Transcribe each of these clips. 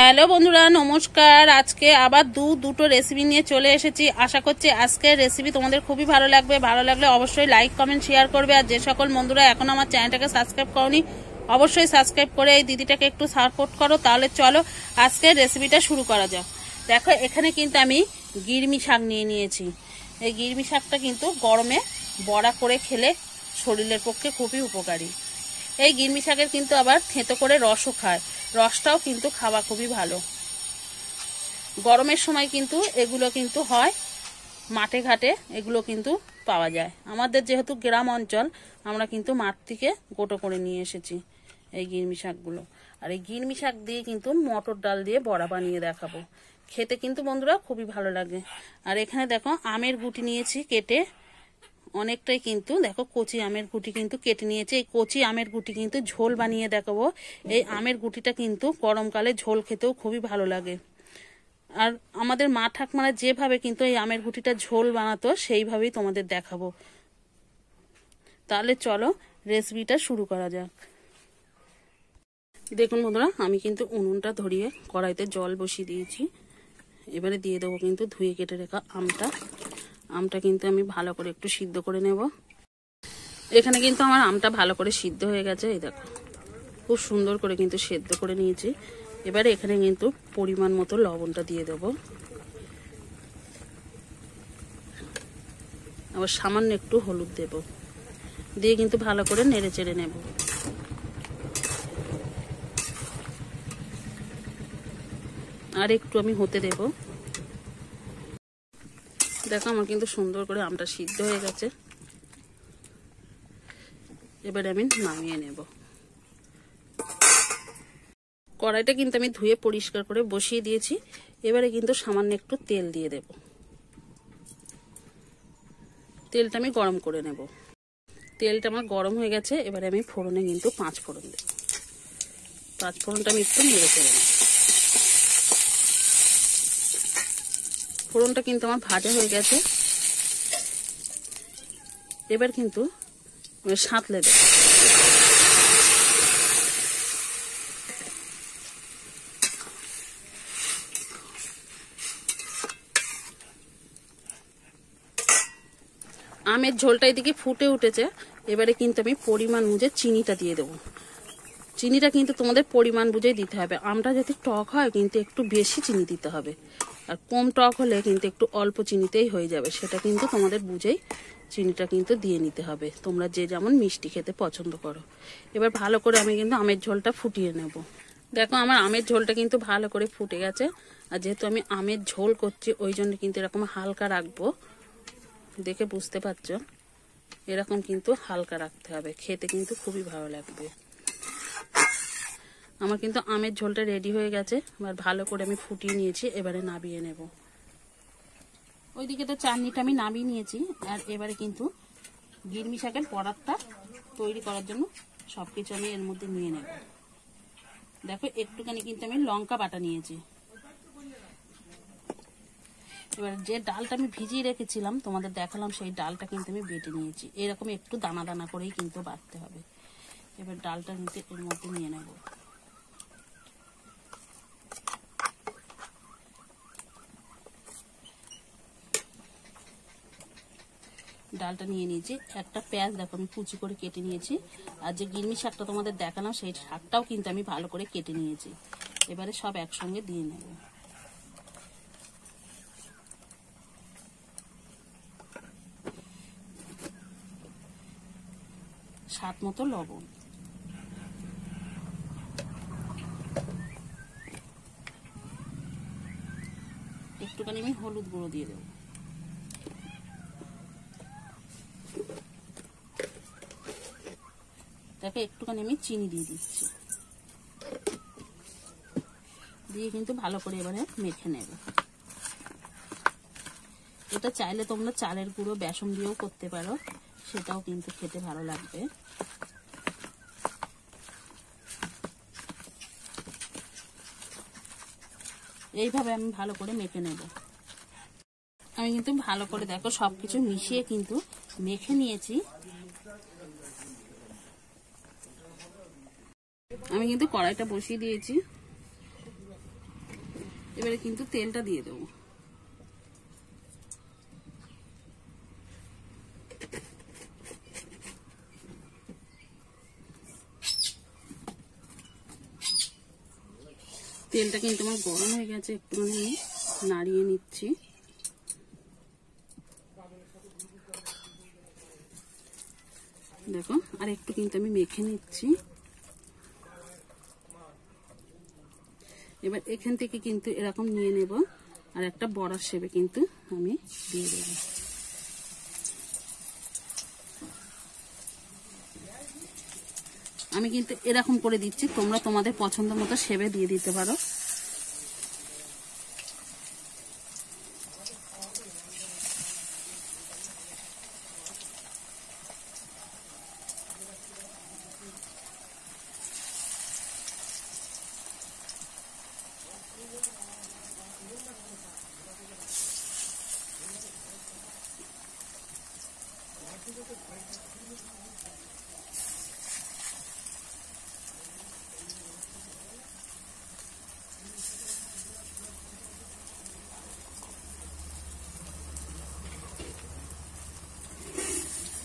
Hello বন্ধুরা, নমস্কার। আজকে আবার দুটো রেসিপি নিয়ে চলে এসেছি। আশা করছি আজকের রেসিপি তোমাদের খুবই ভালো লাগবে। ভালো লাগলে অবশ্যই লাইক কমেন্ট শেয়ার করবে। আর যে সকল বন্ধুরা এখন আমার চ্যানেলটাকে সাবস্ক্রাইব করনি, অবশ্যই সাবস্ক্রাইব করে এই দিদিটাকে একটু সাপোর্ট করো। তাহলে চলো আজকের রেসিপিটা শুরু করা যাক। দেখো, এখানে কিন্তু আমি গিরমি শাক নিয়ে নিয়েছি। এই গিরমি শাকটা কিন্তু গরমে বড়া করে খেলে শরীরের পক্ষে খুবই উপকারী। এই গিরমি শাকের কিন্তু আবার থেঁতো করে রসও খায়, রসটাও কিন্তু খাওয়া খুবই ভালো। গরমের সময় কিন্তু এগুলো কিন্তু হয় মাঠে ঘাটে, এগুলো কিন্তু পাওয়া যায়। আমাদের যেহেতু গ্রাম অঞ্চল, আমরা কিন্তু মাঠ থেকে গোটো করে নিয়ে এসেছি এই গিরমি শাকগুলো। আর এই গিরমি শাক দিয়ে কিন্তু মটর ডাল দিয়ে বড়া বানিয়ে দেখাবো। খেতে কিন্তু বন্ধুরা খুবই ভালো লাগে। আর এখানে দেখো আমের গুটি নিয়েছি কেটে, অনেকটাই কিন্তু দেখো কচি আমের গুটি কিন্তু কেটে নিয়েছে। এই কচি আমের গুটি কিন্তু ঝোল বানিয়ে দেখাবো। এই আমের গুটিটা কিন্তু গরমকালে ঝোল খেতেও খুবই ভালো লাগে। আর আমাদের মা ঠাকুমারা যেভাবে কিন্তু এই আমের গুটিটা ঝোল বানাতো সেইভাবেই তোমাদের দেখাবো। তাহলে চলো রেসিপিটা শুরু করা যাক। দেখুন বন্ধুরা, আমি কিন্তু উনুনটা ধরিয়ে কড়াইতে জল বসিয়ে দিয়েছি। এবারে দিয়ে দেবো কিন্তু ধুয়ে কেটে রাখা আমটা কিন্তু আমি ভালো করে একটু সিদ্ধ করে নেব। এখানে কিন্তু আমার আমটা ভালো করে সিদ্ধ হয়ে গেছে। এই দেখো খুব সুন্দর করে কিন্তু সেদ্ধ করে নিয়েছি। এবারে এখানে কিন্তু পরিমাণ মতো লবণটা দিয়ে দেব, আবার সামান্য একটু হলুদ দেব, দিয়ে কিন্তু ভালো করে নেড়ে চেড়ে নেব। আর একটু আমি হতে দেব। দেখো আমার কিন্তু সুন্দর করে আমটা সিদ্ধ হয়ে গেছে। এবারে আমি নামিয়ে নেব। কড়াইটা কিন্তু আমি ধুয়ে পরিষ্কার করে বসিয়ে দিয়েছি। এবারে কিন্তু সামান্য একটু তেল দিয়ে দেব। তেলটা আমি গরম করে নেব। তেলটা আমার গরম হয়ে গেছে। এবারে আমি ফোড়নে কিন্তু 5 ফোড়ন দেব। 5 ফোড়নটা আমি একটু নেড়ে চেড়ে নেব। ফোড়নটা কিন্তু আমার ভাজা হয়ে গেছে। এবার কিন্তু সাঁতলে দেব। আমের ঝোলটা এদিকে ফুটে উঠেছে। এবারে কিন্তু আমি পরিমাণ বুঝে চিনিটা দিয়ে দেবো। চিনিটা কিন্তু তোমাদের পরিমাণ বুঝেই দিতে হবে। আমটা যদি টক হয় কিন্তু একটু বেশি চিনি দিতে হবে, আর কম টক হলে কিন্তু একটু অল্প চিনিতেই হয়ে যাবে। সেটা কিন্তু তোমাদের বুঝেই চিনিটা কিন্তু দিয়ে নিতে হবে, তোমরা যে যেমন মিষ্টি খেতে পছন্দ করো। এবার ভালো করে আমি কিন্তু আমের ঝোলটা ফুটিয়ে নেব। দেখো আমার আমের ঝোলটা কিন্তু ভালো করে ফুটে গেছে। আর যেহেতু আমি আমের ঝোল করছি ওই জন্য কিন্তু এরকম হালকা রাখবো। দেখে বুঝতে পারছো, এরকম কিন্তু হালকা রাখতে হবে, খেতে কিন্তু খুবই ভালো লাগবে। আমার কিন্তু আমের ঝোলটা রেডি হয়ে গেছে। এবার ভালো করে আমি ফুটিয়ে নিয়েছি। এবারে নামিয়ে নেব। ওইদিকে তো চাটনিটা আমি নামিয়ে নিয়েছি। আর এবারে কিন্তু গিরমি শাকের বড়াটা তৈরি করার জন্য সবকিছু আমি এর মধ্যে নিয়ে নেব। দেখো একটুখানি কিন্তু আমি লঙ্কা বাটা নিয়েছি। এবার যে ডালটা আমি ভিজিয়ে রেখেছিলাম তোমাদের দেখালাম, সেই ডালটা কিন্তু আমি বেটে নিয়েছি। এরকম একটু দানা দানা করেই কিন্তু বাটতে হবে। এবার ডালটা নিতে এর মধ্যে নিয়ে নেব। ডালটা নিয়ে নিয়েছি। একটা পেঁয়াজ দেখো আমি কুচি করে কেটে নিয়েছি। আর যে গিরমি শাকটা তোমাদের দেখালাম সেই শাকটাও কিন্তু আমি ভালো করে কেটে নিয়েছি। এবারে সব একসঙ্গে দিয়ে নেব। স্বাদ মতো লবণ, একটুখানি আমি হলুদ গুঁড়ো দিয়ে দেবো। দেখো একটুখানি আমি চিনি দিয়ে দিচ্ছি, দিয়ে কিন্তু ভালো করে এবারে মেখে নেব। এটা চাইলে তোমরা চালের গুঁড়ো বেসন দিয়েও করতে পারো, সেটাও কিন্তু খেতে ভালো লাগবে। এইভাবে আমি ভালো করে মেখে নেব। আমি কিন্তু ভালো করে দেখো সবকিছু মিশিয়ে কিন্তু মেখে নিয়েছি। আমি কিন্তু কড়াইটা বসিয়ে দিয়েছি। এবারে কিন্তু তেলটা দিয়ে দেবো। তেলটা কিন্তু আমার গরম হয়ে গেছে, একটুখানি নাড়িয়ে নিচ্ছি। দেখো আর একটু কিন্তু আমি মেখে নিচ্ছি। এবার এখান থেকে কিন্তু এরকম নিয়ে নেব আর একটা বড়ার শেপে কিন্তু আমি দিয়ে দেব। আমি কিন্তু এরকম করে দিচ্ছি, তোমরা তোমাদের পছন্দ মতো শেপে দিয়ে দিতে পারো।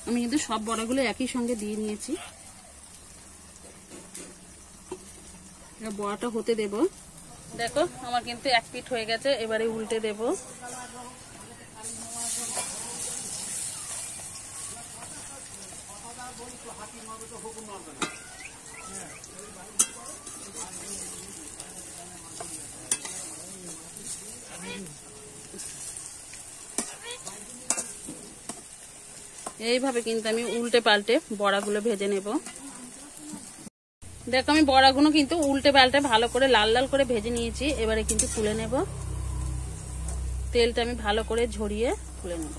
আমি কিন্তু সব বড়াগুলো একই সঙ্গে দিয়ে নিয়েছি। বড়াটা হতে দেব। দেখো আমার কিন্তু এক পিঠ হয়ে গেছে, এবারে উল্টে দেব। এইভাবে কিন্তু আমি উল্টে পাল্টে বড়াগুলো ভেজে নেব। দেখো আমি বড়াগুলো কিন্তু উল্টে পাল্টে ভালো করে লাল লাল করে ভেজে নিয়েছি। এবারে কিন্তু তুলে নেব। তেলটা আমি ভালো করে ঝরিয়ে তুলে নেব।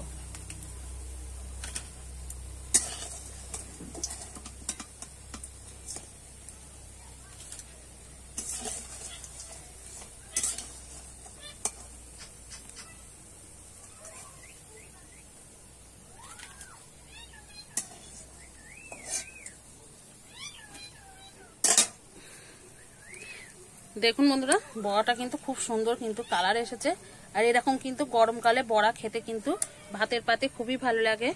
দেখুন বন্ধুরা, বড়াটা কিন্তু খুব সুন্দর কিন্তু কালার এসেছে। আর এরকম কিন্তু গরমকালে বড়া খেতে কিন্তু ভাতের পাতে খুবই ভালো লাগে।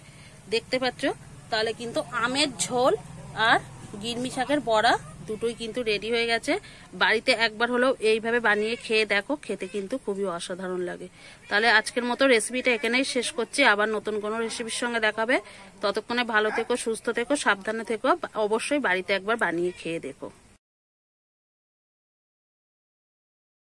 দেখতে পাচ্ছ, তাহলে কিন্তু আমের ঝোল আর গিরমি শাকের বড়া দুটোই কিন্তু রেডি হয়ে গেছে। বাড়িতে একবার হলেও এইভাবে বানিয়ে খেয়ে দেখো, খেতে কিন্তু খুবই অসাধারণ লাগে। তাহলে আজকের মতো রেসিপিটা এখানেই শেষ করছি। আবার নতুন কোনো রেসিপির সঙ্গে দেখাবে। ততক্ষণে ভালো থেকো, সুস্থ থেকো, সাবধানে থেকো। অবশ্যই বাড়িতে একবার বানিয়ে খেয়ে দেখো।